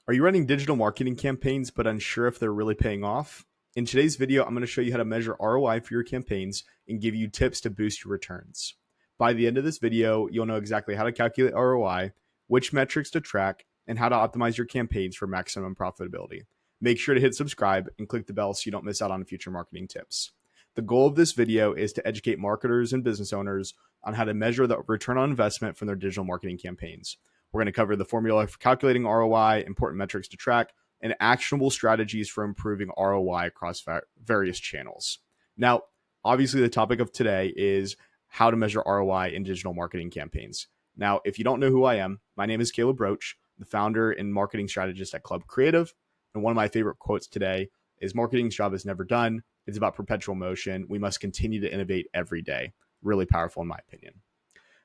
Are you running digital marketing campaigns but unsure if they're really paying off? In today's video, I'm going to show you how to measure ROI for your campaigns and give you tips to boost your returns. By the end of this video, you'll know exactly how to calculate ROI, which metrics to track, and how to optimize your campaigns for maximum profitability. Make sure to hit subscribe and click the bell so you don't miss out on future marketing tips. The goal of this video is to educate marketers and business owners on how to measure the return on investment from their digital marketing campaigns. We're going to cover the formula for calculating ROI, important metrics to track, and actionable strategies for improving ROI across various channels. Now, obviously, the topic of today is how to measure ROI in digital marketing campaigns. Now, if you don't know who I am, my name is Caleb Roche, the founder and marketing strategist at Club Creative. And one of my favorite quotes today is marketing's job is never done. It's about perpetual motion. We must continue to innovate every day. Really powerful, in my opinion.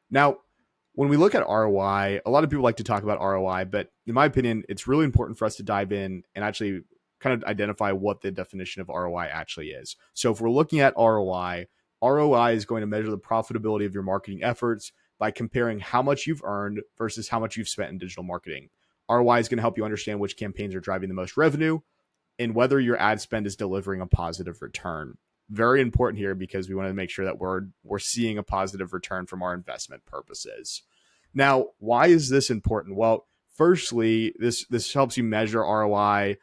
Now, when we look at ROI, a lot of people like to talk about ROI, but in my opinion, it's really important for us to dive in and actually kind of identify what the definition of ROI actually is. So if we're looking at ROI is going to measure the profitability of your marketing efforts by comparing how much you've earned versus how much you've spent in digital marketing. ROI is going to help you understand which campaigns are driving the most revenue and whether your ad spend is delivering a positive return. Very important here because we want to make sure that we're seeing a positive return from our investment purposes. Now, why is this important? Well, firstly, this helps you measure ROI.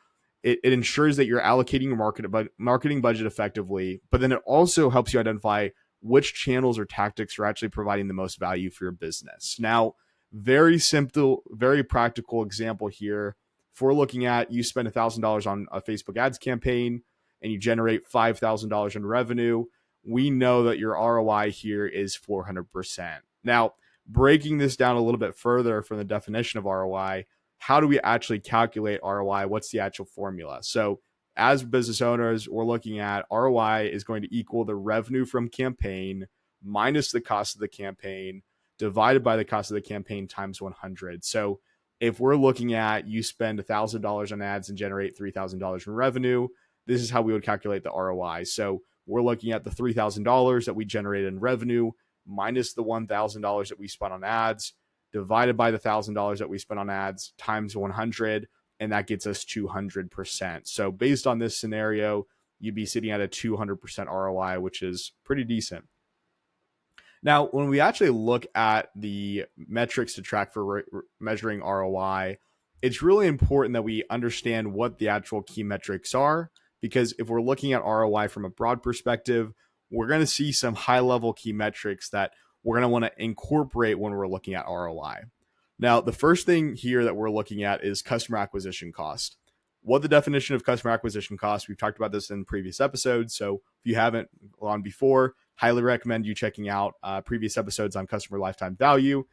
It ensures that you're allocating your marketing budget effectively, but then it also helps you identify which channels or tactics are actually providing the most value for your business. Now, very simple, very practical example here. If we're looking at you spend $1,000 on a Facebook ads campaign and you generate $5,000 in revenue, we know that your ROI here is 400%. Now, breaking this down a little bit further from the definition of ROI, how do we actually calculate ROI? What's the actual formula? So as business owners, we're looking at ROI is going to equal the revenue from campaign minus the cost of the campaign divided by the cost of the campaign times 100. So if we're looking at you spend $1,000 on ads and generate $3,000 in revenue, this is how we would calculate the ROI. So we're looking at the $3,000 that we generated in revenue minus the $1,000 that we spent on ads divided by the $1,000 that we spent on ads times 100, and that gets us 200%. So based on this scenario, you'd be sitting at a 200% ROI, which is pretty decent. Now, when we actually look at the metrics to track for measuring ROI, it's really important that we understand what the actual key metrics are, because if we're looking at ROI from a broad perspective, we're going to see some high-level key metrics that we're going to want to incorporate when we're looking at ROI. Now, the first thing here that we're looking at is customer acquisition cost. What the definition of customer acquisition cost, we've talked about this in previous episodes. So if you haven't gone before, highly recommend you checking out previous episodes on customer lifetime value.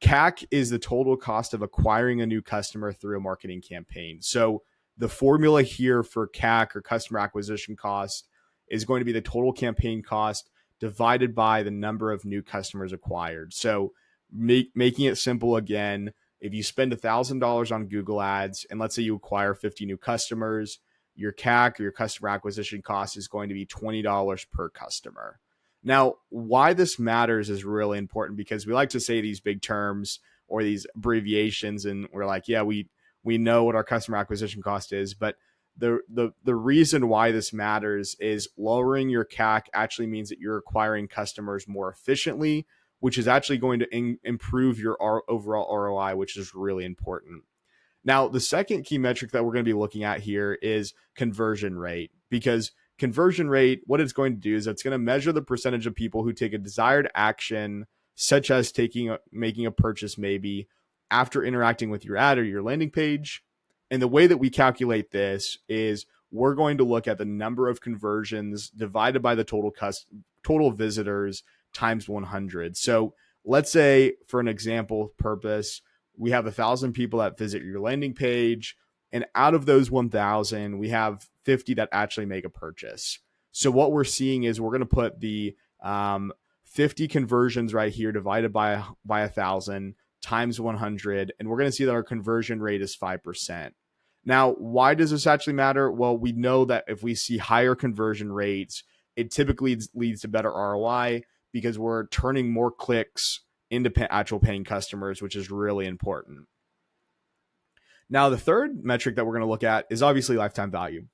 CAC is the total cost of acquiring a new customer through a marketing campaign. So the formula here for CAC or customer acquisition cost is going to be the total campaign cost divided by the number of new customers acquired. So making it simple again, if you spend $1,000 on Google ads and let's say you acquire 50 new customers, your CAC or your customer acquisition cost is going to be $20 per customer. Now, why this matters is really important because we like to say these big terms or these abbreviations and we're like, yeah, we know what our customer acquisition cost is, but the reason why this matters is lowering your CAC actually means that you're acquiring customers more efficiently, which is actually going to improve your overall ROI, which is really important. Now, the second key metric that we're going to be looking at here is conversion rate, because conversion rate, what it's going to do is it's going to measure the percentage of people who take a desired action, such as making a purchase maybe after interacting with your ad or your landing page. And the way that we calculate this is we're going to look at the number of conversions divided by the total visitors times 100. So let's say for an example purpose, we have 1,000 people that visit your landing page. And out of those 1,000, we have 50 that actually make a purchase. So what we're seeing is we're going to put the 50 conversions right here divided by 1,000 times 100. And we're going to see that our conversion rate is 5%. Now, why does this actually matter? Well, we know that if we see higher conversion rates, it typically leads to better ROI because we're turning more clicks into actual paying customers, which is really important. Now, the third metric that we're going to look at is obviously lifetime value.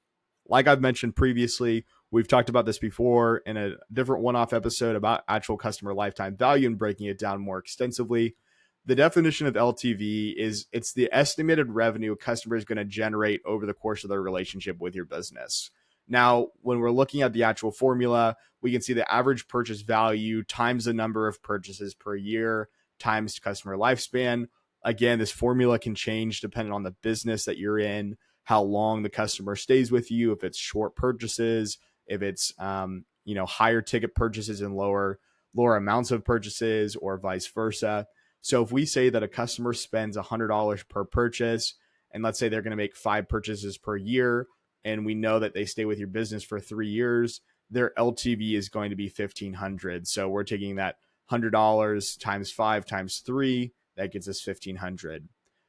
Like I've mentioned previously, we've talked about this before in a different one-off episode about actual customer lifetime value and breaking it down more extensively. The definition of LTV is it's the estimated revenue a customer is going to generate over the course of their relationship with your business. Now, when we're looking at the actual formula, we can see the average purchase value times the number of purchases per year times customer lifespan. Again, this formula can change depending on the business that you're in, how long the customer stays with you, if it's short purchases, if it's higher ticket purchases and lower amounts of purchases, or vice versa. So if we say that a customer spends $100 per purchase, and let's say they're going to make 5 purchases per year, and we know that they stay with your business for 3 years, their LTV is going to be $1,500. So we're taking that $100 times 5 times 3, that gets us $1,500.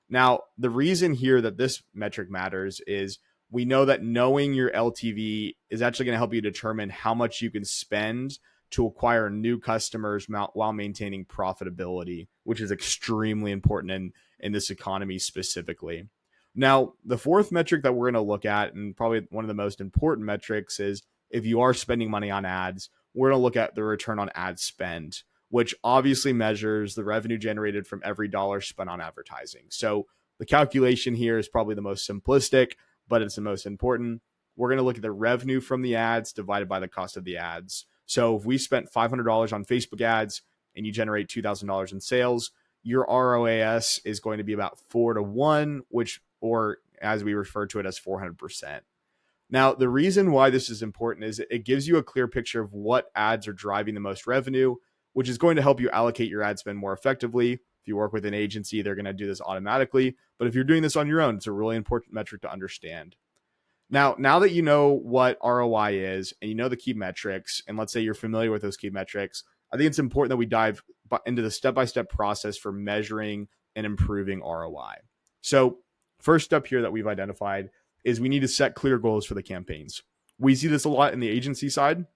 Now, the reason here that this metric matters is we know that knowing your LTV is actually going to help you determine how much you can spend to acquire new customers while maintaining profitability, which is extremely important in this economy specifically. Now, the fourth metric that we're going to look at, and probably one of the most important metrics, is if you are spending money on ads, we're going to look at the return on ad spend, which obviously measures the revenue generated from every dollar spent on advertising. So the calculation here is probably the most simplistic, but it's the most important. We're going to look at the revenue from the ads divided by the cost of the ads. So if we spent $500 on Facebook ads and you generate $2,000 in sales, your ROAS is going to be about 4 to 1, or as we refer to it as 400%. Now, the reason why this is important is it gives you a clear picture of what ads are driving the most revenue, which is going to help you allocate your ad spend more effectively. If you work with an agency, they're going to do this automatically. But if you're doing this on your own, it's a really important metric to understand. Now that you know what ROI is and you know the key metrics, and let's say you're familiar with those key metrics, I think it's important that we dive into the step-by-step process for measuring and improving ROI. So first step here that we've identified is we need to set clear goals for the campaigns. We see this a lot in the agency side.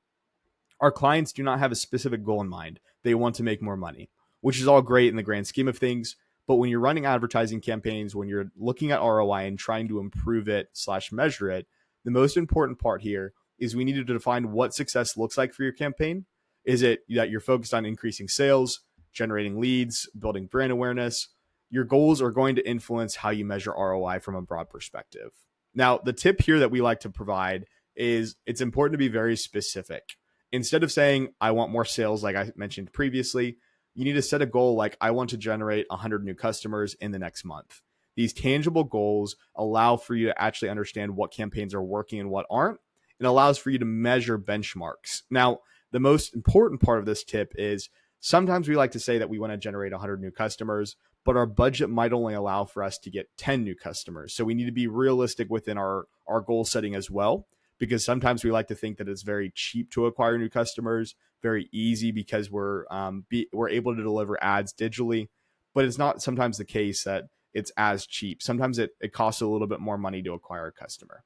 Our clients do not have a specific goal in mind. They want to make more money, which is all great in the grand scheme of things. But when you're running advertising campaigns, when you're looking at ROI and trying to improve it / measure it, the most important part here is we need to define what success looks like for your campaign. Is it that you're focused on increasing sales, generating leads, building brand awareness? Your goals are going to influence how you measure ROI from a broad perspective. Now, the tip here that we like to provide is it's important to be very specific. Instead of saying, I want more sales, like I mentioned previously, you need to set a goal like, I want to generate 100 new customers in the next month. These tangible goals allow for you to actually understand what campaigns are working and what aren't. It allows for you to measure benchmarks. Now, the most important part of this tip is sometimes we like to say that we want to generate 100 new customers, but our budget might only allow for us to get 10 new customers. So we need to be realistic within our goal setting as well, because sometimes we like to think that it's very cheap to acquire new customers, very easy because we're able to deliver ads digitally, but it's not sometimes the case that it's as cheap. Sometimes it costs a little bit more money to acquire a customer.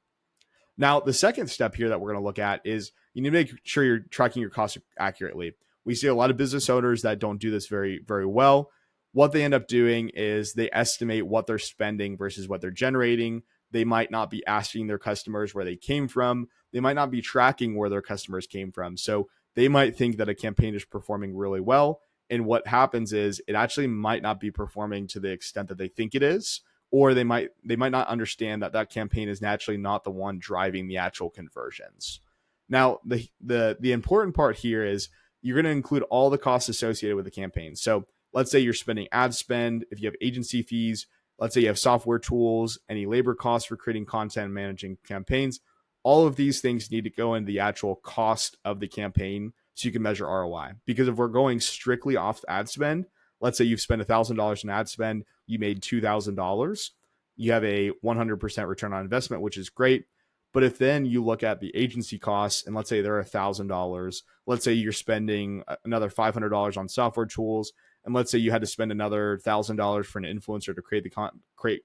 Now, the second step here that we're going to look at is you need to make sure you're tracking your costs accurately. We see a lot of business owners that don't do this very, very well. What they end up doing is they estimate what they're spending versus what they're generating. They might not be asking their customers where they came from. They might not be tracking where their customers came from. So they might think that a campaign is performing really well. And what happens is it actually might not be performing to the extent that they think it is, or they might not understand that that campaign is naturally not the one driving the actual conversions. Now, the important part here is you're going to include all the costs associated with the campaign. So let's say you're spending ad spend, if you have agency fees, let's say you have software tools, any labor costs for creating content and managing campaigns. All of these things need to go into the actual cost of the campaign so you can measure ROI. Because if we're going strictly off ad spend, let's say you've spent $1,000 in ad spend, you made $2,000, you have a 100% return on investment, which is great. But if then you look at the agency costs, and let's say they're $1,000, let's say you're spending another $500 on software tools, and let's say you had to spend another $1,000 for an influencer to create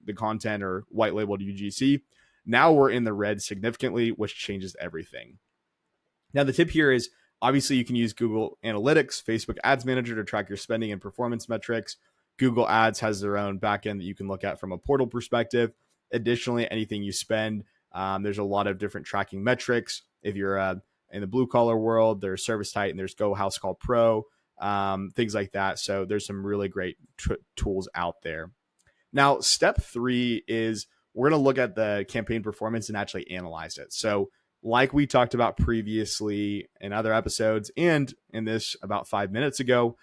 the content or white labeled UGC. Now we're in the red significantly, which changes everything. Now, the tip here is obviously you can use Google Analytics, Facebook Ads Manager to track your spending and performance metrics. Google Ads has their own backend that you can look at from a portal perspective. Additionally, anything you spend, there's a lot of different tracking metrics. If you're in the blue collar world, there's Service Titan, there's Go House Call Pro, things like that. So there's some really great tools out there. Now, step 3 is we're going to look at the campaign performance and actually analyze it. So like we talked about previously in other episodes and in this about 5 minutes ago,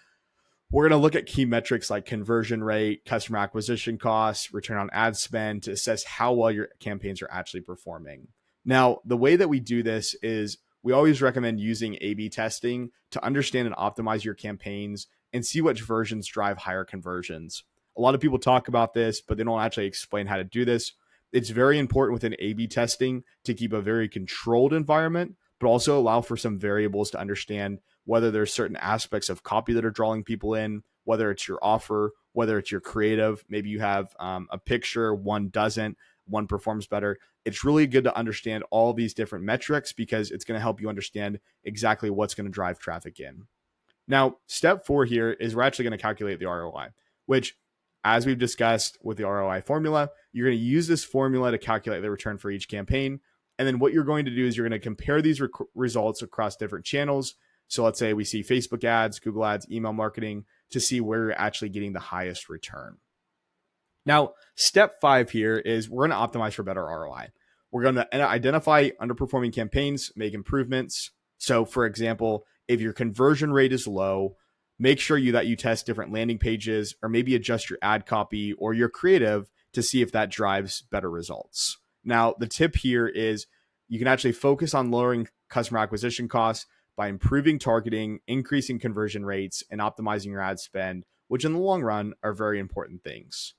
we're going to look at key metrics like conversion rate, customer acquisition costs, return on ad spend to assess how well your campaigns are actually performing. Now, the way that we do this is we always recommend using A/B testing to understand and optimize your campaigns and see which versions drive higher conversions. A lot of people talk about this, but they don't actually explain how to do this. It's very important within A/B testing to keep a very controlled environment, but also allow for some variables to understand whether there's certain aspects of copy that are drawing people in, whether it's your offer, whether it's your creative. Maybe you have a picture, one doesn't, one performs better. It's really good to understand all these different metrics because it's going to help you understand exactly what's going to drive traffic in. Now, step 4 here is we're actually going to calculate the ROI, which, as we've discussed with the ROI formula, you're going to use this formula to calculate the return for each campaign. And then what you're going to do is you're going to compare these results across different channels. So let's say we see Facebook ads, Google ads, email marketing to see where you're actually getting the highest return. Now, step 5 here is we're going to optimize for better ROI. We're going to identify underperforming campaigns, make improvements. So for example, if your conversion rate is low, make sure that you test different landing pages or maybe adjust your ad copy or your creative to see if that drives better results. Now, the tip here is you can actually focus on lowering customer acquisition costs by improving targeting, increasing conversion rates, and optimizing your ad spend, which in the long run are very important things.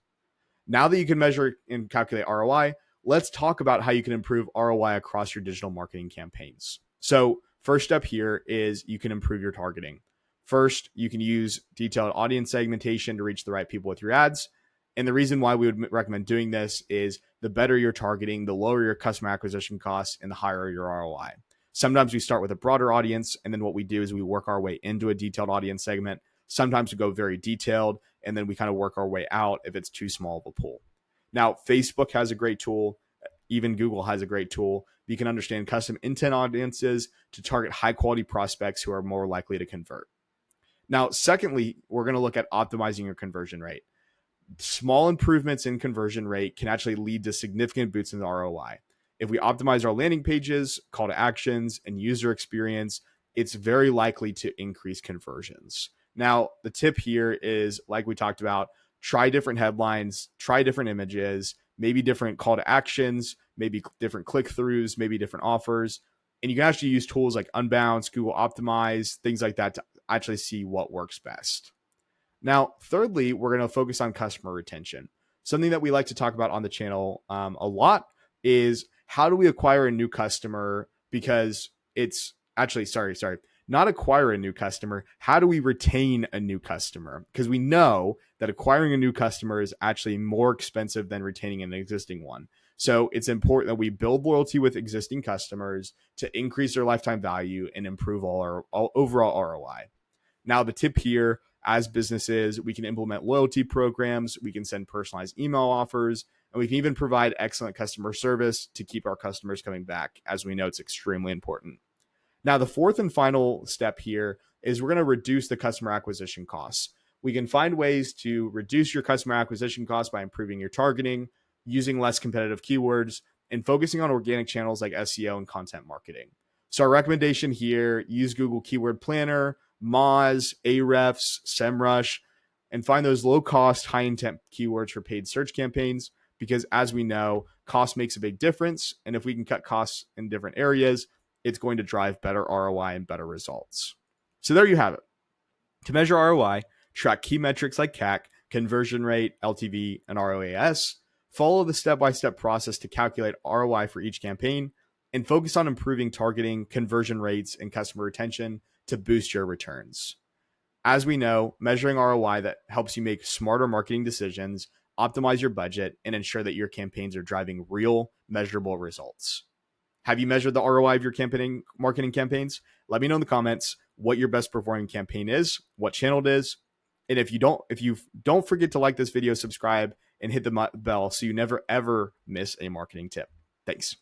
Now that you can measure and calculate ROI, let's talk about how you can improve ROI across your digital marketing campaigns. So first step here is you can improve your targeting. First, you can use detailed audience segmentation to reach the right people with your ads. And the reason why we would recommend doing this is the better your targeting, the lower your customer acquisition costs, and the higher your ROI. Sometimes we start with a broader audience, and then what we do is we work our way into a detailed audience segment. Sometimes we go very detailed, and then we kind of work our way out if it's too small of a pool. Now, Facebook has a great tool. Even Google has a great tool. You can understand custom intent audiences to target high-quality prospects who are more likely to convert. Now, secondly, we're going to look at optimizing your conversion rate. Small improvements in conversion rate can actually lead to significant boosts in the ROI. If we optimize our landing pages, call to actions, and user experience, it's very likely to increase conversions. Now, the tip here is, like we talked about, try different headlines, try different images, maybe different call to actions, maybe different click-throughs, maybe different offers. And you can actually use tools like Unbounce, Google Optimize, things like that to actually see what works best. Now, thirdly, we're going to focus on customer retention. Something that we like to talk about on the channel a lot is how do we acquire a new customer? Because it's actually, not acquire a new customer. How do we retain a new customer? Because we know that acquiring a new customer is actually more expensive than retaining an existing one. So it's important that we build loyalty with existing customers to increase their lifetime value and improve all overall ROI. Now, the tip here, as businesses, we can implement loyalty programs, we can send personalized email offers, and we can even provide excellent customer service to keep our customers coming back, as we know it's extremely important. Now, the fourth and final step here is we're going to reduce the customer acquisition costs. We can find ways to reduce your customer acquisition costs by improving your targeting, using less competitive keywords, and focusing on organic channels like SEO and content marketing. So our recommendation here, use Google Keyword Planner, Moz, Ahrefs, SEMrush, and find those low-cost, high-intent keywords for paid search campaigns because, as we know, cost makes a big difference. And if we can cut costs in different areas, it's going to drive better ROI and better results. So there you have it. To measure ROI, track key metrics like CAC, conversion rate, LTV, and ROAS. Follow the step-by-step process to calculate ROI for each campaign, and focus on improving targeting, conversion rates, and customer retention to boost your returns. As we know, measuring ROI that helps you make smarter marketing decisions, optimize your budget, and ensure that your campaigns are driving real, measurable results. Have you measured the ROI of your marketing campaigns? Let me know in the comments what your best performing campaign is, what channel it is. And if you don't forget to like this video, subscribe, and hit the bell so you never ever miss a marketing tip. Thanks.